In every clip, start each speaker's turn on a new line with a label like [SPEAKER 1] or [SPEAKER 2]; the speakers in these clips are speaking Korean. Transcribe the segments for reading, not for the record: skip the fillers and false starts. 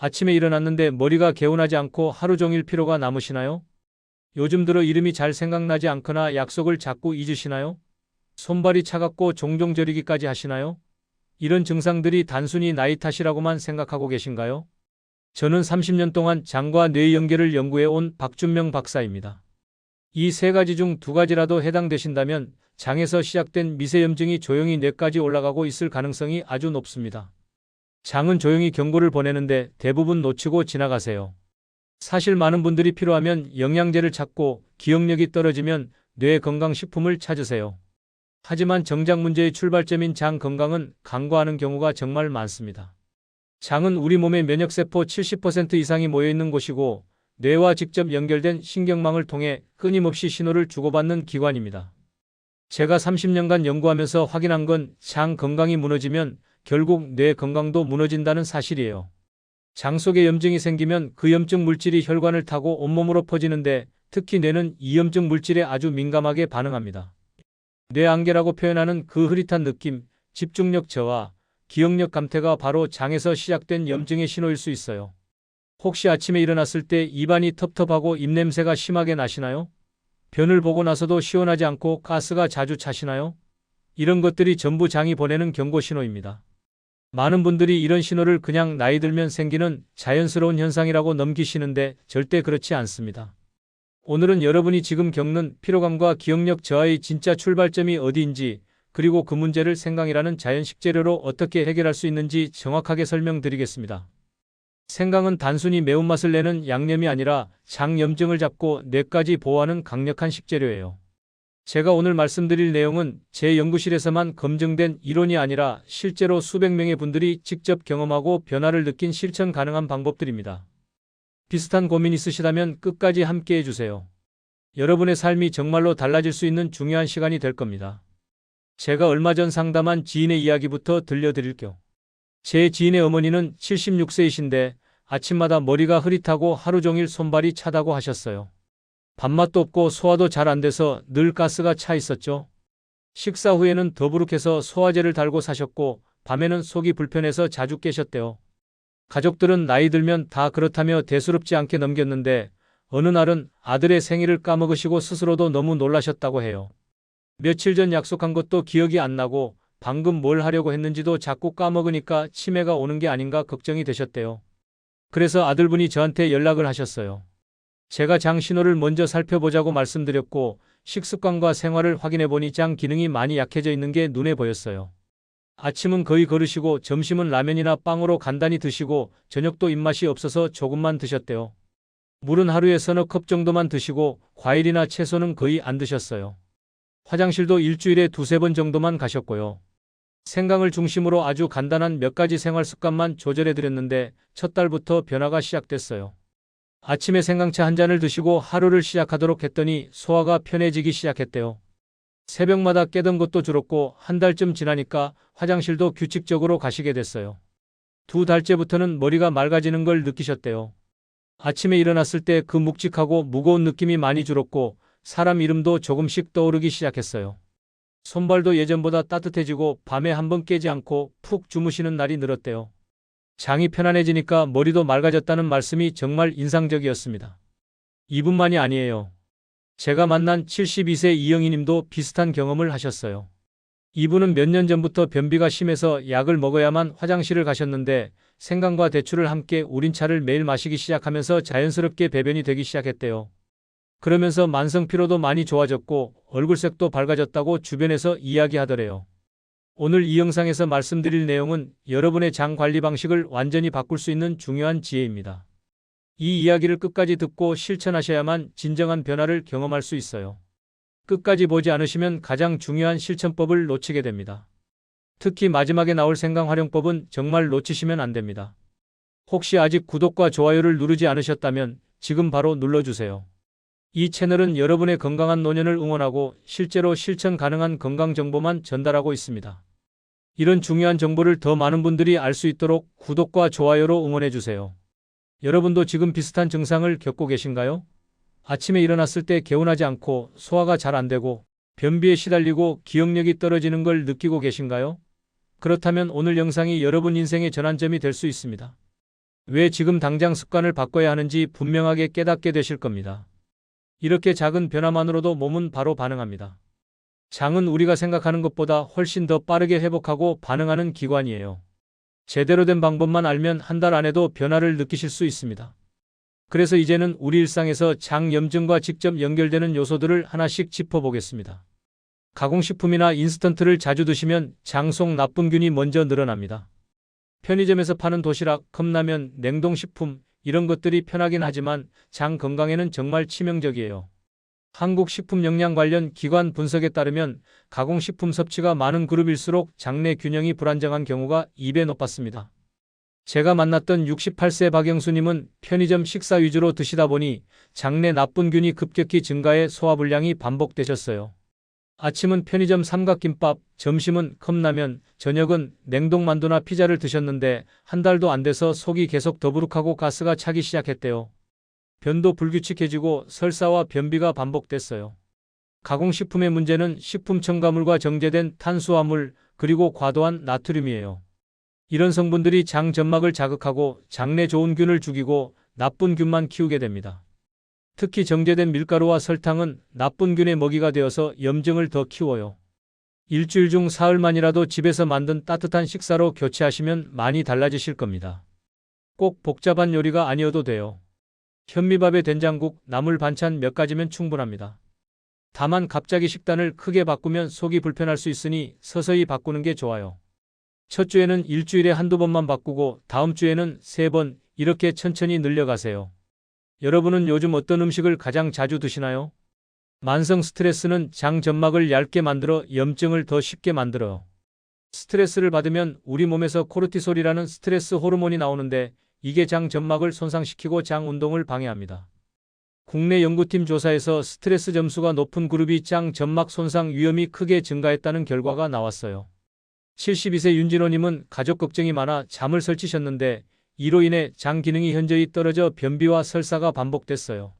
[SPEAKER 1] 아침에 일어났는데 머리가 개운하지 않고 하루 종일 피로가 남으시나요? 요즘 들어 이름이 잘 생각나지 않거나 약속을 자꾸 잊으시나요? 손발이 차갑고 종종 저리기까지 하시나요? 이런 증상들이 단순히 나이 탓이라고만 생각하고 계신가요? 저는 30년 동안 장과 뇌 연결을 연구해 온 박준명 박사입니다. 이 세 가지 중 두 가지라도 해당되신다면 장에서 시작된 미세염증이 조용히 뇌까지 올라가고 있을 가능성이 아주 높습니다. 장은 조용히 경고를 보내는데 대부분 놓치고 지나가세요. 사실 많은 분들이 필요하면 영양제를 찾고 기억력이 떨어지면 뇌 건강식품을 찾으세요. 하지만 정작 문제의 출발점인 장 건강은 간과하는 경우가 정말 많습니다. 장은 우리 몸의 면역세포 70% 이상이 모여있는 곳이고 뇌와 직접 연결된 신경망을 통해 끊임없이 신호를 주고받는 기관입니다. 제가 30년간 연구하면서 확인한 건 장 건강이 무너지면 결국 뇌 건강도 무너진다는 사실이에요. 장 속에 염증이 생기면 그 염증 물질이 혈관을 타고 온몸으로 퍼지는데 특히 뇌는 이 염증 물질에 아주 민감하게 반응합니다. 뇌안개라고 표현하는 그 흐릿한 느낌, 집중력 저하, 기억력 감퇴가 바로 장에서 시작된 염증의 신호일 수 있어요. 혹시 아침에 일어났을 때 입안이 텁텁하고 입냄새가 심하게 나시나요? 변을 보고 나서도 시원하지 않고 가스가 자주 차시나요? 이런 것들이 전부 장이 보내는 경고 신호입니다. 많은 분들이 이런 신호를 그냥 나이 들면 생기는 자연스러운 현상이라고 넘기시는데 절대 그렇지 않습니다. 오늘은 여러분이 지금 겪는 피로감과 기억력 저하의 진짜 출발점이 어디인지, 그리고 그 문제를 생강이라는 자연 식재료로 어떻게 해결할 수 있는지 정확하게 설명드리겠습니다. 생강은 단순히 매운맛을 내는 양념이 아니라 장 염증을 잡고 뇌까지 보호하는 강력한 식재료예요. 제가 오늘 말씀드릴 내용은 제 연구실에서만 검증된 이론이 아니라 실제로 수백 명의 분들이 직접 경험하고 변화를 느낀 실천 가능한 방법들입니다. 비슷한 고민 있으시다면 끝까지 함께 해주세요. 여러분의 삶이 정말로 달라질 수 있는 중요한 시간이 될 겁니다. 제가 얼마 전 상담한 지인의 이야기부터 들려드릴게요. 제 지인의 어머니는 76세이신데 아침마다 머리가 흐릿하고 하루 종일 손발이 차다고 하셨어요. 밥맛도 없고 소화도 잘 안 돼서 늘 가스가 차 있었죠. 식사 후에는 더부룩해서 소화제를 달고 사셨고 밤에는 속이 불편해서 자주 깨셨대요. 가족들은 나이 들면 다 그렇다며 대수롭지 않게 넘겼는데 어느 날은 아들의 생일을 까먹으시고 스스로도 너무 놀라셨다고 해요. 며칠 전 약속한 것도 기억이 안 나고 방금 뭘 하려고 했는지도 자꾸 까먹으니까 치매가 오는 게 아닌가 걱정이 되셨대요. 그래서 아들분이 저한테 연락을 하셨어요. 제가 장 신호를 먼저 살펴보자고 말씀드렸고 식습관과 생활을 확인해보니 장 기능이 많이 약해져 있는 게 눈에 보였어요. 아침은 거의 거르시고 점심은 라면이나 빵으로 간단히 드시고 저녁도 입맛이 없어서 조금만 드셨대요. 물은 하루에 서너 컵 정도만 드시고 과일이나 채소는 거의 안 드셨어요. 화장실도 일주일에 두세 번 정도만 가셨고요. 생강을 중심으로 아주 간단한 몇 가지 생활 습관만 조절해드렸는데 첫 달부터 변화가 시작됐어요. 아침에 생강차 한 잔을 드시고 하루를 시작하도록 했더니 소화가 편해지기 시작했대요. 새벽마다 깨던 것도 줄었고 한 달쯤 지나니까 화장실도 규칙적으로 가시게 됐어요. 두 달째부터는 머리가 맑아지는 걸 느끼셨대요. 아침에 일어났을 때 그 묵직하고 무거운 느낌이 많이 줄었고 사람 이름도 조금씩 떠오르기 시작했어요. 손발도 예전보다 따뜻해지고 밤에 한 번 깨지 않고 푹 주무시는 날이 늘었대요. 장이 편안해지니까 머리도 맑아졌다는 말씀이 정말 인상적이었습니다. 이분만이 아니에요. 제가 만난 72세 이영희님도 비슷한 경험을 하셨어요. 이분은 몇 년 전부터 변비가 심해서 약을 먹어야만 화장실을 가셨는데 생강과 대추를 함께 우린 차를 매일 마시기 시작하면서 자연스럽게 배변이 되기 시작했대요. 그러면서 만성 피로도 많이 좋아졌고 얼굴색도 밝아졌다고 주변에서 이야기하더래요. 오늘 이 영상에서 말씀드릴 내용은 여러분의 장 관리 방식을 완전히 바꿀 수 있는 중요한 지혜입니다. 이 이야기를 끝까지 듣고 실천하셔야만 진정한 변화를 경험할 수 있어요. 끝까지 보지 않으시면 가장 중요한 실천법을 놓치게 됩니다. 특히 마지막에 나올 생강 활용법은 정말 놓치시면 안 됩니다. 혹시 아직 구독과 좋아요를 누르지 않으셨다면 지금 바로 눌러주세요. 이 채널은 여러분의 건강한 노년을 응원하고 실제로 실천 가능한 건강 정보만 전달하고 있습니다. 이런 중요한 정보를 더 많은 분들이 알 수 있도록 구독과 좋아요로 응원해주세요. 여러분도 지금 비슷한 증상을 겪고 계신가요? 아침에 일어났을 때 개운하지 않고 소화가 잘 안 되고 변비에 시달리고 기억력이 떨어지는 걸 느끼고 계신가요? 그렇다면 오늘 영상이 여러분 인생의 전환점이 될 수 있습니다. 왜 지금 당장 습관을 바꿔야 하는지 분명하게 깨닫게 되실 겁니다. 이렇게 작은 변화만으로도 몸은 바로 반응합니다. 장은 우리가 생각하는 것보다 훨씬 더 빠르게 회복하고 반응하는 기관이에요. 제대로 된 방법만 알면 한 달 안에도 변화를 느끼실 수 있습니다. 그래서 이제는 우리 일상에서 장 염증과 직접 연결되는 요소들을 하나씩 짚어보겠습니다. 가공식품이나 인스턴트를 자주 드시면 장 속 나쁜균이 먼저 늘어납니다. 편의점에서 파는 도시락, 컵라면, 냉동식품 이런 것들이 편하긴 하지만 장 건강에는 정말 치명적이에요. 한국식품영양관련 기관 분석에 따르면 가공식품 섭취가 많은 그룹일수록 장내 균형이 불안정한 경우가 2배 높았습니다. 제가 만났던 68세 박영수님은 편의점 식사 위주로 드시다 보니 장내 나쁜균이 급격히 증가해 소화불량이 반복되셨어요. 아침은 편의점 삼각김밥, 점심은 컵라면, 저녁은 냉동만두나 피자를 드셨는데 한 달도 안 돼서 속이 계속 더부룩하고 가스가 차기 시작했대요. 변도 불규칙해지고 설사와 변비가 반복됐어요. 가공식품의 문제는 식품 첨가물과 정제된 탄수화물 그리고 과도한 나트륨이에요. 이런 성분들이 장 점막을 자극하고 장내 좋은 균을 죽이고 나쁜 균만 키우게 됩니다. 특히 정제된 밀가루와 설탕은 나쁜 균의 먹이가 되어서 염증을 더 키워요. 일주일 중 사흘만이라도 집에서 만든 따뜻한 식사로 교체하시면 많이 달라지실 겁니다. 꼭 복잡한 요리가 아니어도 돼요. 현미밥에 된장국, 나물 반찬 몇 가지면 충분합니다. 다만 갑자기 식단을 크게 바꾸면 속이 불편할 수 있으니 서서히 바꾸는 게 좋아요. 첫 주에는 일주일에 한두 번만 바꾸고 다음 주에는 3번 이렇게 천천히 늘려가세요. 여러분은 요즘 어떤 음식을 가장 자주 드시나요? 만성 스트레스는 장 점막을 얇게 만들어 염증을 더 쉽게 만들어요. 스트레스를 받으면 우리 몸에서 코르티솔이라는 스트레스 호르몬이 나오는데 이게 장 점막을 손상시키고 장 운동을 방해합니다. 국내 연구팀 조사에서 스트레스 점수가 높은 그룹이 장 점막 손상 위험이 크게 증가했다는 결과가 나왔어요. 72세 윤진호님은 가족 걱정이 많아 잠을 설치셨는데 이로 인해 장 기능이 현저히 떨어져 변비와 설사가 반복됐어요.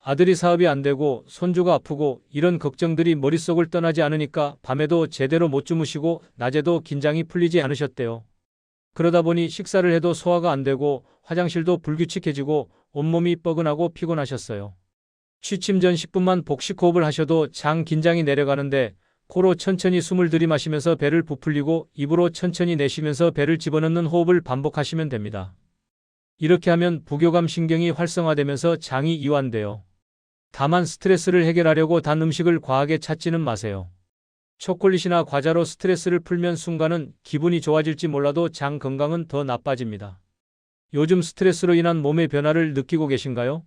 [SPEAKER 1] 아들이 사업이 안 되고 손주가 아프고 이런 걱정들이 머릿속을 떠나지 않으니까 밤에도 제대로 못 주무시고 낮에도 긴장이 풀리지 않으셨대요. 그러다 보니 식사를 해도 소화가 안 되고 화장실도 불규칙해지고 온몸이 뻐근하고 피곤하셨어요. 취침 전 10분만 복식호흡을 하셔도 장 긴장이 내려가는데 코로 천천히 숨을 들이마시면서 배를 부풀리고 입으로 천천히 내쉬면서 배를 집어넣는 호흡을 반복하시면 됩니다. 이렇게 하면 부교감 신경이 활성화되면서 장이 이완돼요. 다만 스트레스를 해결하려고 단 음식을 과하게 찾지는 마세요. 초콜릿이나 과자로 스트레스를 풀면 순간은 기분이 좋아질지 몰라도 장 건강은 더 나빠집니다. 요즘 스트레스로 인한 몸의 변화를 느끼고 계신가요?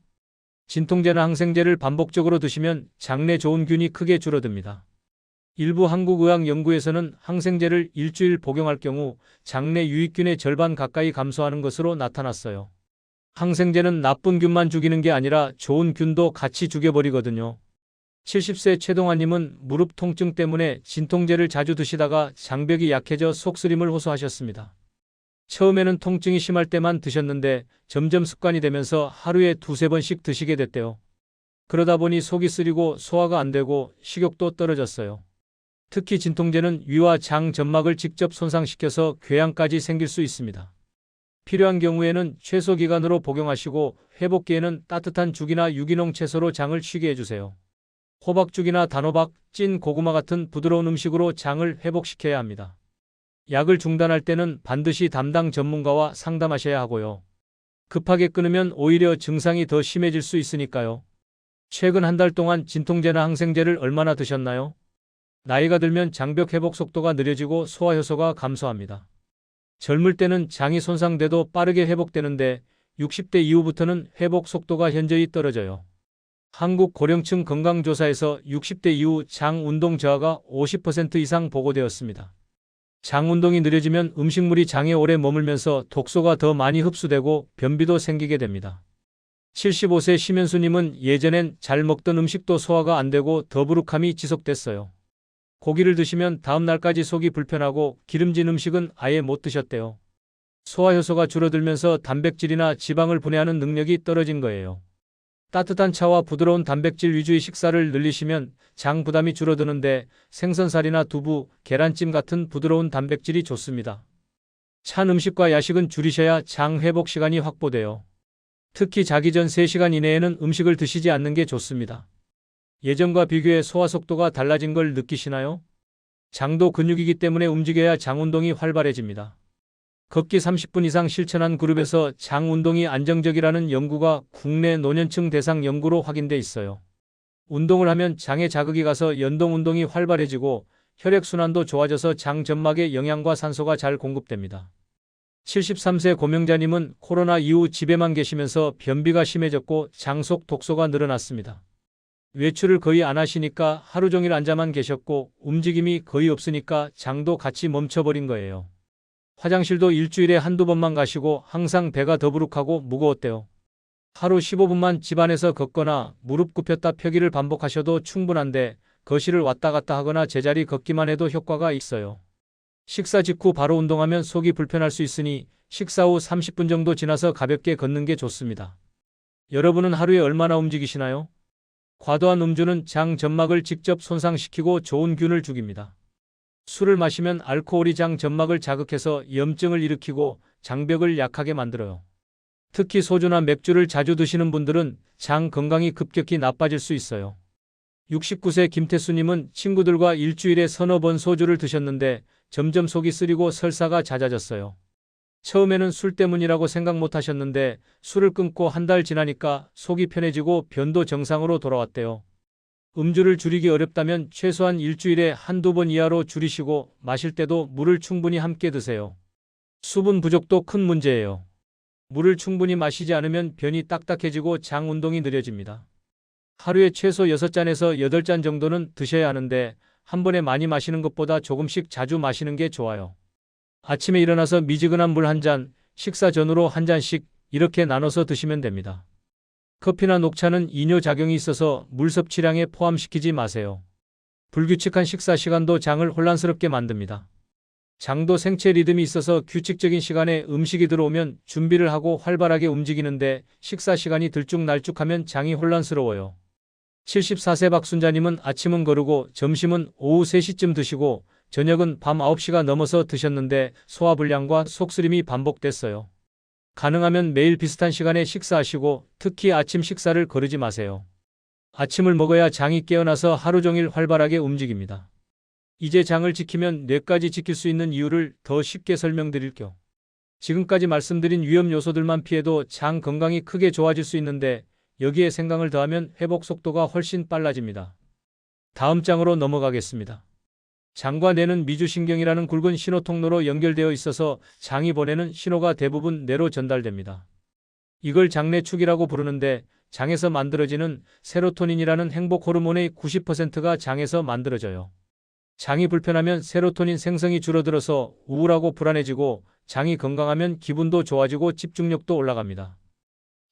[SPEAKER 1] 진통제나 항생제를 반복적으로 드시면 장내 좋은 균이 크게 줄어듭니다. 일부 한국의학 연구에서는 항생제를 일주일 복용할 경우 장내 유익균의 절반 가까이 감소하는 것으로 나타났어요. 항생제는 나쁜 균만 죽이는 게 아니라 좋은 균도 같이 죽여버리거든요. 70세 최동환님은 무릎 통증 때문에 진통제를 자주 드시다가 장벽이 약해져 속쓰림을 호소하셨습니다. 처음에는 통증이 심할 때만 드셨는데 점점 습관이 되면서 하루에 2~3번씩 드시게 됐대요. 그러다 보니 속이 쓰리고 소화가 안 되고 식욕도 떨어졌어요. 특히 진통제는 위와 장 점막을 직접 손상시켜서 궤양까지 생길 수 있습니다. 필요한 경우에는 최소 기간으로 복용하시고 회복기에는 따뜻한 죽이나 유기농 채소로 장을 쉬게 해주세요. 호박죽이나 단호박, 찐 고구마 같은 부드러운 음식으로 장을 회복시켜야 합니다. 약을 중단할 때는 반드시 담당 전문가와 상담하셔야 하고요. 급하게 끊으면 오히려 증상이 더 심해질 수 있으니까요. 최근 한 달 동안 진통제나 항생제를 얼마나 드셨나요? 나이가 들면 장벽 회복 속도가 느려지고 소화 효소가 감소합니다. 젊을 때는 장이 손상돼도 빠르게 회복되는데 60대 이후부터는 회복 속도가 현저히 떨어져요. 한국 고령층 건강조사에서 60대 이후 장 운동 저하가 50% 이상 보고되었습니다. 장 운동이 느려지면 음식물이 장에 오래 머물면서 독소가 더 많이 흡수되고 변비도 생기게 됩니다. 75세 심현수님은 예전엔 잘 먹던 음식도 소화가 안 되고 더부룩함이 지속됐어요. 고기를 드시면 다음 날까지 속이 불편하고 기름진 음식은 아예 못 드셨대요. 소화 효소가 줄어들면서 단백질이나 지방을 분해하는 능력이 떨어진 거예요. 따뜻한 차와 부드러운 단백질 위주의 식사를 늘리시면 장 부담이 줄어드는데 생선살이나 두부, 계란찜 같은 부드러운 단백질이 좋습니다. 찬 음식과 야식은 줄이셔야 장 회복 시간이 확보돼요. 특히 자기 전 3시간 이내에는 음식을 드시지 않는 게 좋습니다. 예전과 비교해 소화 속도가 달라진 걸 느끼시나요? 장도 근육이기 때문에 움직여야 장 운동이 활발해집니다. 걷기 30분 이상 실천한 그룹에서 장 운동이 안정적이라는 연구가 국내 노년층 대상 연구로 확인돼 있어요. 운동을 하면 장에 자극이 가서 연동 운동이 활발해지고 혈액순환도 좋아져서 장 점막에 영양과 산소가 잘 공급됩니다. 73세 고명자님은 코로나 이후 집에만 계시면서 변비가 심해졌고 장 속 독소가 늘어났습니다. 외출을 거의 안 하시니까 하루 종일 앉아만 계셨고 움직임이 거의 없으니까 장도 같이 멈춰버린 거예요. 화장실도 일주일에 한두 번만 가시고 항상 배가 더부룩하고 무거웠대요. 하루 15분만 집안에서 걷거나 무릎 굽혔다 펴기를 반복하셔도 충분한데 거실을 왔다 갔다 하거나 제자리 걷기만 해도 효과가 있어요. 식사 직후 바로 운동하면 속이 불편할 수 있으니 식사 후 30분 정도 지나서 가볍게 걷는 게 좋습니다. 여러분은 하루에 얼마나 움직이시나요? 과도한 음주는 장 점막을 직접 손상시키고 좋은 균을 죽입니다. 술을 마시면 알코올이 장 점막을 자극해서 염증을 일으키고 장벽을 약하게 만들어요. 특히 소주나 맥주를 자주 드시는 분들은 장 건강이 급격히 나빠질 수 있어요. 69세 김태수님은 친구들과 일주일에 서너 번 소주를 드셨는데 점점 속이 쓰리고 설사가 잦아졌어요. 처음에는 술 때문이라고 생각 못 하셨는데 술을 끊고 한 달 지나니까 속이 편해지고 변도 정상으로 돌아왔대요. 음주를 줄이기 어렵다면 최소한 일주일에 한두 번 이하로 줄이시고 마실 때도 물을 충분히 함께 드세요. 수분 부족도 큰 문제예요. 물을 충분히 마시지 않으면 변이 딱딱해지고 장 운동이 느려집니다. 하루에 최소 6잔에서 8잔 정도는 드셔야 하는데 한 번에 많이 마시는 것보다 조금씩 자주 마시는 게 좋아요. 아침에 일어나서 미지근한 물 한 잔, 식사 전후로 한 잔씩 이렇게 나눠서 드시면 됩니다. 커피나 녹차는 이뇨작용이 있어서 물 섭취량에 포함시키지 마세요. 불규칙한 식사 시간도 장을 혼란스럽게 만듭니다. 장도 생체 리듬이 있어서 규칙적인 시간에 음식이 들어오면 준비를 하고 활발하게 움직이는데 식사 시간이 들쭉날쭉하면 장이 혼란스러워요. 74세 박순자님은 아침은 거르고 점심은 오후 3시쯤 드시고 저녁은 밤 9시가 넘어서 드셨는데 소화불량과 속쓰림이 반복됐어요. 가능하면 매일 비슷한 시간에 식사하시고 특히 아침 식사를 거르지 마세요. 아침을 먹어야 장이 깨어나서 하루 종일 활발하게 움직입니다. 이제 장을 지키면 뇌까지 지킬 수 있는 이유를 더 쉽게 설명드릴게요. 지금까지 말씀드린 위험 요소들만 피해도 장 건강이 크게 좋아질 수 있는데 여기에 생강을 더하면 회복 속도가 훨씬 빨라집니다. 다음 장으로 넘어가겠습니다. 장과 뇌는 미주신경이라는 굵은 신호 통로로 연결되어 있어서 장이 보내는 신호가 대부분 뇌로 전달됩니다. 이걸 장내축이라고 부르는데 장에서 만들어지는 세로토닌이라는 행복 호르몬의 90%가 장에서 만들어져요. 장이 불편하면 세로토닌 생성이 줄어들어서 우울하고 불안해지고 장이 건강하면 기분도 좋아지고 집중력도 올라갑니다.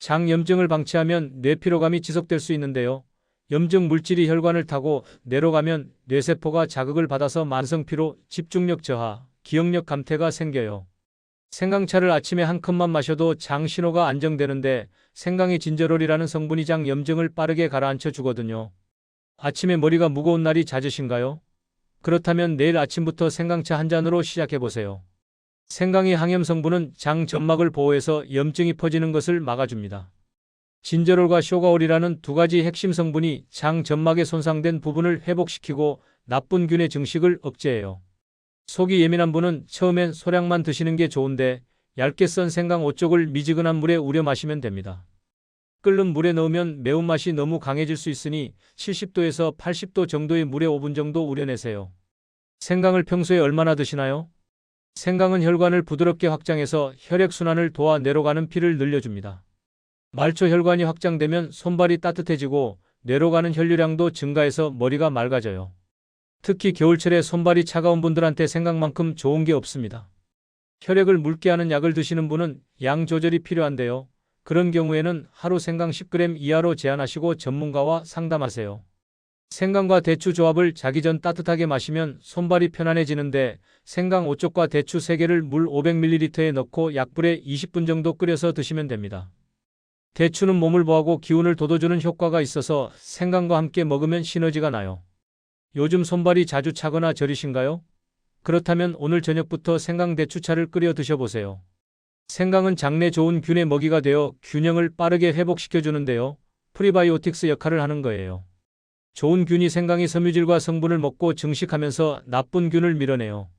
[SPEAKER 1] 장염증을 방치하면 뇌피로감이 지속될 수 있는데요. 염증 물질이 혈관을 타고 뇌로 가면 뇌세포가 자극을 받아서 만성피로, 집중력 저하, 기억력 감퇴가 생겨요. 생강차를 아침에 한 컵만 마셔도 장 신호가 안정되는데 생강의 진저롤이라는 성분이 장 염증을 빠르게 가라앉혀 주거든요. 아침에 머리가 무거운 날이 잦으신가요? 그렇다면 내일 아침부터 생강차 한 잔으로 시작해보세요. 생강의 항염 성분은 장 점막을 보호해서 염증이 퍼지는 것을 막아줍니다. 진저롤과 쇼가올이라는 두 가지 핵심 성분이 장 점막의 손상된 부분을 회복시키고 나쁜 균의 증식을 억제해요. 속이 예민한 분은 처음엔 소량만 드시는 게 좋은데 얇게 썬 생강 5쪽을 미지근한 물에 우려 마시면 됩니다. 끓는 물에 넣으면 매운맛이 너무 강해질 수 있으니 70도에서 80도 정도의 물에 5분 정도 우려내세요. 생강을 평소에 얼마나 드시나요? 생강은 혈관을 부드럽게 확장해서 혈액순환을 도와 뇌로 가는 피를 늘려줍니다. 말초 혈관이 확장되면 손발이 따뜻해지고 뇌로 가는 혈류량도 증가해서 머리가 맑아져요. 특히 겨울철에 손발이 차가운 분들한테 생강만큼 좋은 게 없습니다. 혈액을 묽게 하는 약을 드시는 분은 양 조절이 필요한데요. 그런 경우에는 하루 생강 10g 이하로 제한하시고 전문가와 상담하세요. 생강과 대추 조합을 자기 전 따뜻하게 마시면 손발이 편안해지는데 생강 5쪽과 대추 3개를 물 500ml에 넣고 약불에 20분 정도 끓여서 드시면 됩니다. 대추는 몸을 보호하고 기운을 돋워주는 효과가 있어서 생강과 함께 먹으면 시너지가 나요. 요즘 손발이 자주 차거나 저리신가요? 그렇다면 오늘 저녁부터 생강대추차를 끓여 드셔보세요. 생강은 장내 좋은 균의 먹이가 되어 균형을 빠르게 회복시켜주는데요. 프리바이오틱스 역할을 하는 거예요. 좋은 균이 생강의 섬유질과 성분을 먹고 증식하면서 나쁜 균을 밀어내요.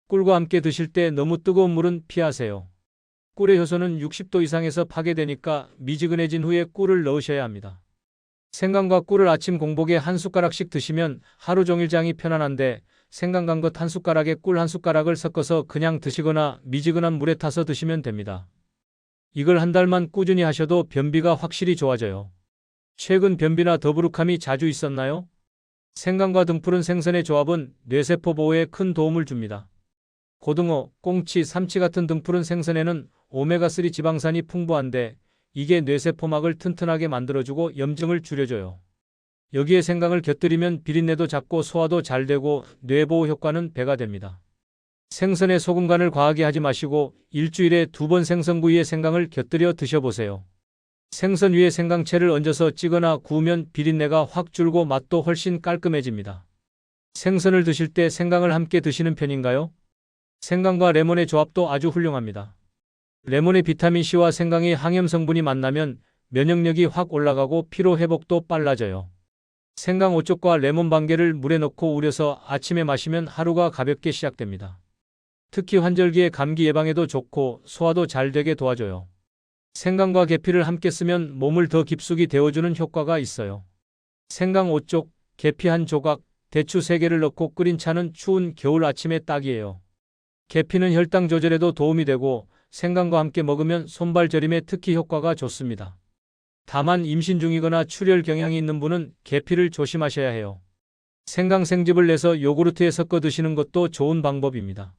[SPEAKER 1] 꿀과 함께 드실 때 너무 뜨거운 물은 피하세요. 꿀의 효소는 60도 이상에서 파괴되니까 미지근해진 후에 꿀을 넣으셔야 합니다. 생강과 꿀을 아침 공복에 한 숟가락씩 드시면 하루 종일 장이 편안한데 생강 간 것 한 숟가락에 꿀 한 숟가락을 섞어서 그냥 드시거나 미지근한 물에 타서 드시면 됩니다. 이걸 한 달만 꾸준히 하셔도 변비가 확실히 좋아져요. 최근 변비나 더부룩함이 자주 있었나요? 생강과 등푸른 생선의 조합은 뇌세포 보호에 큰 도움을 줍니다. 고등어, 꽁치, 삼치 같은 등푸른 생선에는 오메가3 지방산이 풍부한데 이게 뇌세포막을 튼튼하게 만들어주고 염증을 줄여줘요. 여기에 생강을 곁들이면 비린내도 잡고 소화도 잘 되고 뇌보호 효과는 배가 됩니다. 생선에 소금 간을 과하게 하지 마시고 일주일에 2번 생선구이에 생강을 곁들여 드셔보세요. 생선 위에 생강채를 얹어서 찌거나 구우면 비린내가 확 줄고 맛도 훨씬 깔끔해집니다. 생선을 드실 때 생강을 함께 드시는 편인가요? 생강과 레몬의 조합도 아주 훌륭합니다. 레몬의 비타민C와 생강의 항염 성분이 만나면 면역력이 확 올라가고 피로 회복도 빨라져요. 생강 5쪽과 레몬 반 개를 물에 넣고 우려서 아침에 마시면 하루가 가볍게 시작됩니다. 특히 환절기에 감기 예방에도 좋고 소화도 잘 되게 도와줘요. 생강과 계피를 함께 쓰면 몸을 더 깊숙이 데워주는 효과가 있어요. 생강 5쪽, 계피 한 조각, 대추 3개를 넣고 끓인 차는 추운 겨울 아침에 딱이에요. 계피는 혈당 조절에도 도움이 되고 생강과 함께 먹으면 손발 저림에 특히 효과가 좋습니다. 다만 임신 중이거나 출혈 경향이 있는 분은 계피를 조심하셔야 해요. 생강 생즙을 내서 요구르트에 섞어 드시는 것도 좋은 방법입니다.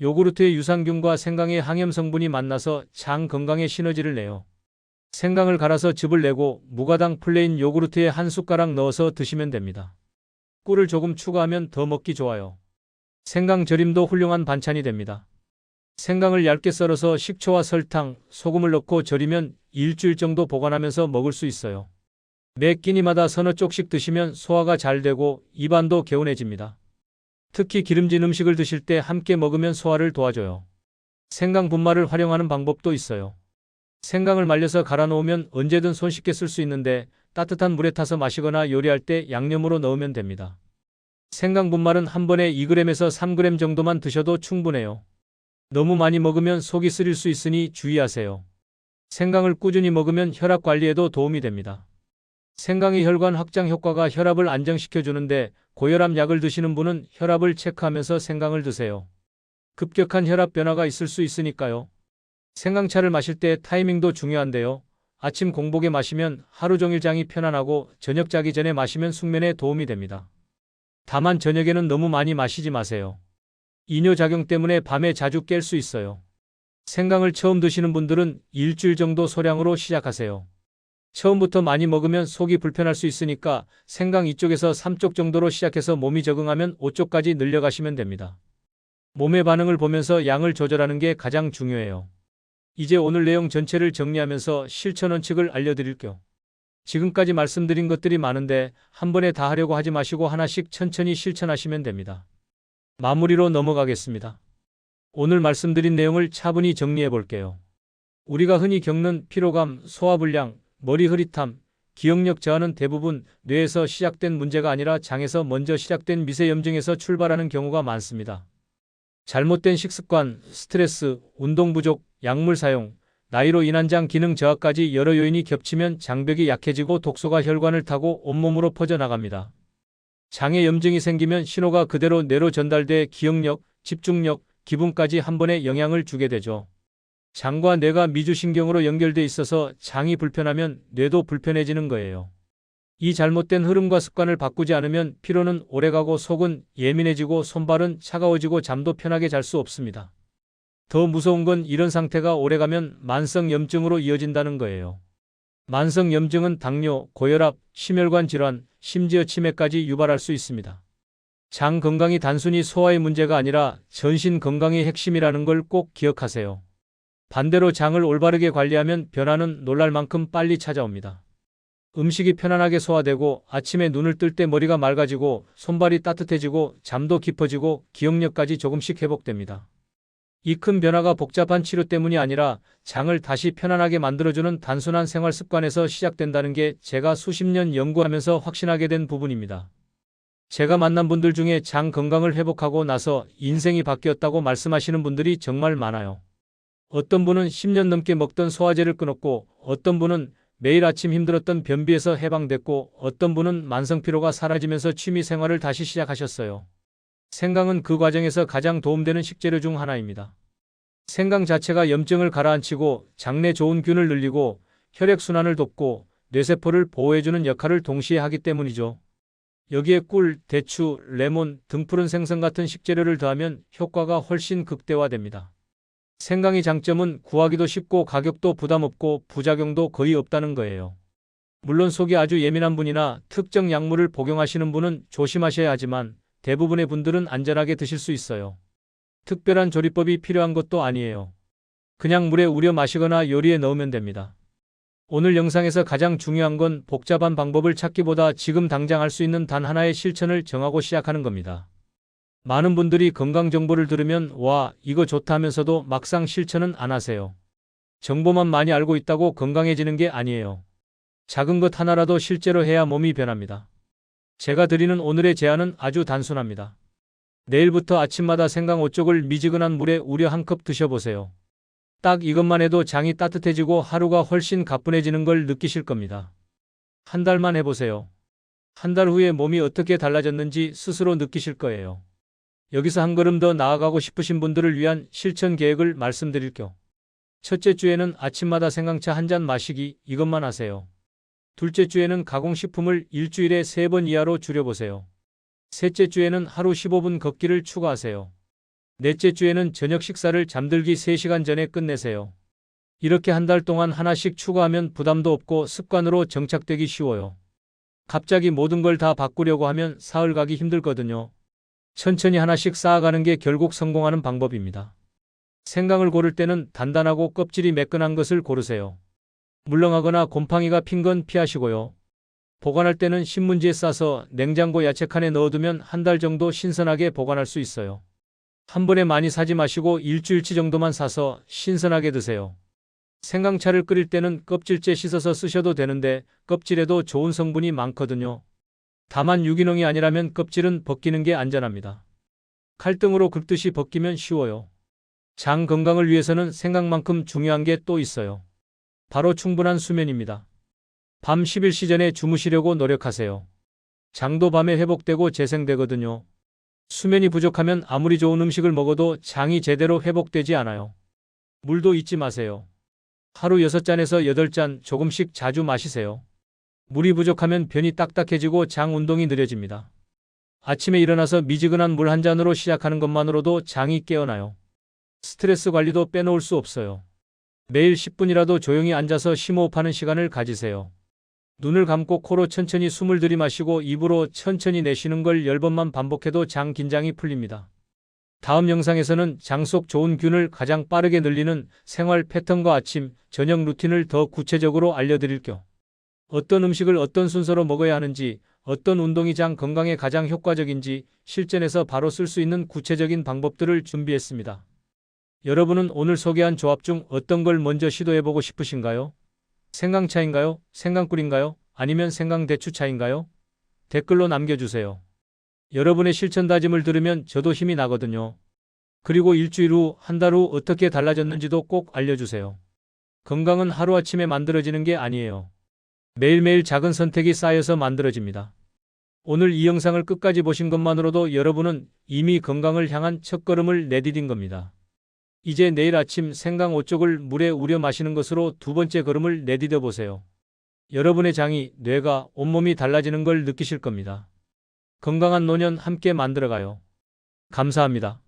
[SPEAKER 1] 요구르트의 유산균과 생강의 항염 성분이 만나서 장 건강에 시너지를 내요. 생강을 갈아서 즙을 내고 무가당 플레인 요구르트에 한 숟가락 넣어서 드시면 됩니다. 꿀을 조금 추가하면 더 먹기 좋아요. 생강 절임도 훌륭한 반찬이 됩니다. 생강을 얇게 썰어서 식초와 설탕, 소금을 넣고 절이면 일주일 정도 보관하면서 먹을 수 있어요. 매 끼니마다 서너 쪽씩 드시면 소화가 잘 되고 입안도 개운해집니다. 특히 기름진 음식을 드실 때 함께 먹으면 소화를 도와줘요. 생강 분말을 활용하는 방법도 있어요. 생강을 말려서 갈아 놓으면 언제든 손쉽게 쓸 수 있는데 따뜻한 물에 타서 마시거나 요리할 때 양념으로 넣으면 됩니다. 생강 분말은 한 번에 2g에서 3g 정도만 드셔도 충분해요. 너무 많이 먹으면 속이 쓰릴 수 있으니 주의하세요. 생강을 꾸준히 먹으면 혈압 관리에도 도움이 됩니다. 생강의 혈관 확장 효과가 혈압을 안정시켜주는데 고혈압 약을 드시는 분은 혈압을 체크하면서 생강을 드세요. 급격한 혈압 변화가 있을 수 있으니까요. 생강차를 마실 때 타이밍도 중요한데요. 아침 공복에 마시면 하루 종일 장이 편안하고 저녁 자기 전에 마시면 숙면에 도움이 됩니다. 다만 저녁에는 너무 많이 마시지 마세요. 이뇨작용 때문에 밤에 자주 깰 수 있어요. 생강을 처음 드시는 분들은 일주일 정도 소량으로 시작하세요. 처음부터 많이 먹으면 속이 불편할 수 있으니까 생강 2쪽에서 3쪽 정도로 시작해서 몸이 적응하면 5쪽까지 늘려가시면 됩니다. 몸의 반응을 보면서 양을 조절하는 게 가장 중요해요. 이제 오늘 내용 전체를 정리하면서 실천 원칙을 알려드릴게요. 지금까지 말씀드린 것들이 많은데 한 번에 다 하려고 하지 마시고 하나씩 천천히 실천하시면 됩니다. 마무리로 넘어가겠습니다. 오늘 말씀드린 내용을 차분히 정리해 볼게요. 우리가 흔히 겪는 피로감, 소화불량, 머리 흐릿함, 기억력 저하는 대부분 뇌에서 시작된 문제가 아니라 장에서 먼저 시작된 미세염증에서 출발하는 경우가 많습니다. 잘못된 식습관, 스트레스, 운동 부족, 약물 사용, 나이로 인한 장 기능 저하까지 여러 요인이 겹치면 장벽이 약해지고 독소가 혈관을 타고 온몸으로 퍼져나갑니다. 장에 염증이 생기면 신호가 그대로 뇌로 전달돼 기억력, 집중력, 기분까지 한 번에 영향을 주게 되죠. 장과 뇌가 미주신경으로 연결돼 있어서 장이 불편하면 뇌도 불편해지는 거예요. 이 잘못된 흐름과 습관을 바꾸지 않으면 피로는 오래가고 속은 예민해지고 손발은 차가워지고 잠도 편하게 잘 수 없습니다. 더 무서운 건 이런 상태가 오래가면 만성염증으로 이어진다는 거예요. 만성염증은 당뇨, 고혈압, 심혈관 질환, 심지어 치매까지 유발할 수 있습니다. 장 건강이 단순히 소화의 문제가 아니라 전신 건강의 핵심이라는 걸 꼭 기억하세요. 반대로 장을 올바르게 관리하면 변화는 놀랄 만큼 빨리 찾아옵니다. 음식이 편안하게 소화되고 아침에 눈을 뜰 때 머리가 맑아지고 손발이 따뜻해지고 잠도 깊어지고 기억력까지 조금씩 회복됩니다. 이 큰 변화가 복잡한 치료 때문이 아니라 장을 다시 편안하게 만들어주는 단순한 생활 습관에서 시작된다는 게 제가 수십 년 연구하면서 확신하게 된 부분입니다. 제가 만난 분들 중에 장 건강을 회복하고 나서 인생이 바뀌었다고 말씀하시는 분들이 정말 많아요. 어떤 분은 10년 넘게 먹던 소화제를 끊었고, 어떤 분은 매일 아침 힘들었던 변비에서 해방됐고, 어떤 분은 만성피로가 사라지면서 취미 생활을 다시 시작하셨어요. 생강은 그 과정에서 가장 도움되는 식재료 중 하나입니다. 생강 자체가 염증을 가라앉히고 장내 좋은 균을 늘리고 혈액순환을 돕고 뇌세포를 보호해주는 역할을 동시에 하기 때문이죠. 여기에 꿀, 대추, 레몬, 등푸른 생선 같은 식재료를 더하면 효과가 훨씬 극대화됩니다. 생강의 장점은 구하기도 쉽고 가격도 부담 없고 부작용도 거의 없다는 거예요. 물론 속이 아주 예민한 분이나 특정 약물을 복용하시는 분은 조심하셔야 하지만 대부분의 분들은 안전하게 드실 수 있어요. 특별한 조리법이 필요한 것도 아니에요. 그냥 물에 우려 마시거나 요리에 넣으면 됩니다. 오늘 영상에서 가장 중요한 건 복잡한 방법을 찾기보다 지금 당장 할 수 있는 단 하나의 실천을 정하고 시작하는 겁니다. 많은 분들이 건강 정보를 들으면 와, 이거 좋다 하면서도 막상 실천은 안 하세요. 정보만 많이 알고 있다고 건강해지는 게 아니에요. 작은 것 하나라도 실제로 해야 몸이 변합니다. 제가 드리는 오늘의 제안은 아주 단순합니다. 내일부터 아침마다 생강 5쪽을 미지근한 물에 우려 한 컵 드셔보세요. 딱 이것만 해도 장이 따뜻해지고 하루가 훨씬 가뿐해지는 걸 느끼실 겁니다. 한 달만 해보세요. 한 달 후에 몸이 어떻게 달라졌는지 스스로 느끼실 거예요. 여기서 한 걸음 더 나아가고 싶으신 분들을 위한 실천 계획을 말씀드릴게요. 첫째 주에는 아침마다 생강차 한 잔 마시기, 이것만 하세요. 둘째 주에는 가공식품을 일주일에 3번 이하로 줄여보세요. 셋째 주에는 하루 15분 걷기를 추가하세요. 넷째 주에는 저녁 식사를 잠들기 3시간 전에 끝내세요. 이렇게 한 달 동안 하나씩 추가하면 부담도 없고 습관으로 정착되기 쉬워요. 갑자기 모든 걸 다 바꾸려고 하면 사흘 가기 힘들거든요. 천천히 하나씩 쌓아가는 게 결국 성공하는 방법입니다. 생강을 고를 때는 단단하고 껍질이 매끈한 것을 고르세요. 물렁하거나 곰팡이가 핀 건 피하시고요. 보관할 때는 신문지에 싸서 냉장고 야채칸에 넣어두면 한 달 정도 신선하게 보관할 수 있어요. 한 번에 많이 사지 마시고 일주일치 정도만 사서 신선하게 드세요. 생강차를 끓일 때는 껍질째 씻어서 쓰셔도 되는데 껍질에도 좋은 성분이 많거든요. 다만 유기농이 아니라면 껍질은 벗기는 게 안전합니다. 칼등으로 긁듯이 벗기면 쉬워요. 장 건강을 위해서는 생강만큼 중요한 게 또 있어요. 바로 충분한 수면입니다. 밤 10시 전에 주무시려고 노력하세요. 장도 밤에 회복되고 재생되거든요. 수면이 부족하면 아무리 좋은 음식을 먹어도 장이 제대로 회복되지 않아요. 물도 잊지 마세요. 하루 6잔에서 8잔 조금씩 자주 마시세요. 물이 부족하면 변이 딱딱해지고 장 운동이 느려집니다. 아침에 일어나서 미지근한 물 한 잔으로 시작하는 것만으로도 장이 깨어나요. 스트레스 관리도 빼놓을 수 없어요. 매일 10분이라도 조용히 앉아서 심호흡하는 시간을 가지세요. 눈을 감고 코로 천천히 숨을 들이마시고 입으로 천천히 내쉬는 걸 10번만 반복해도 장 긴장이 풀립니다. 다음 영상에서는 장 속 좋은 균을 가장 빠르게 늘리는 생활 패턴과 아침, 저녁 루틴을 더 구체적으로 알려드릴게요. 어떤 음식을 어떤 순서로 먹어야 하는지, 어떤 운동이 장 건강에 가장 효과적인지 실전에서 바로 쓸 수 있는 구체적인 방법들을 준비했습니다. 여러분은 오늘 소개한 조합 중 어떤 걸 먼저 시도해보고 싶으신가요? 생강차인가요? 생강꿀인가요? 아니면 생강대추차인가요? 댓글로 남겨주세요. 여러분의 실천 다짐을 들으면 저도 힘이 나거든요. 그리고 일주일 후, 한 달 후 어떻게 달라졌는지도 꼭 알려주세요. 건강은 하루아침에 만들어지는 게 아니에요. 매일매일 작은 선택이 쌓여서 만들어집니다. 오늘 이 영상을 끝까지 보신 것만으로도 여러분은 이미 건강을 향한 첫걸음을 내디딘 겁니다. 이제 내일 아침 생강 5쪽을 물에 우려 마시는 것으로 두 번째 걸음을 내디뎌 보세요. 여러분의 장이, 뇌가, 온몸이 달라지는 걸 느끼실 겁니다. 건강한 노년 함께 만들어가요. 감사합니다.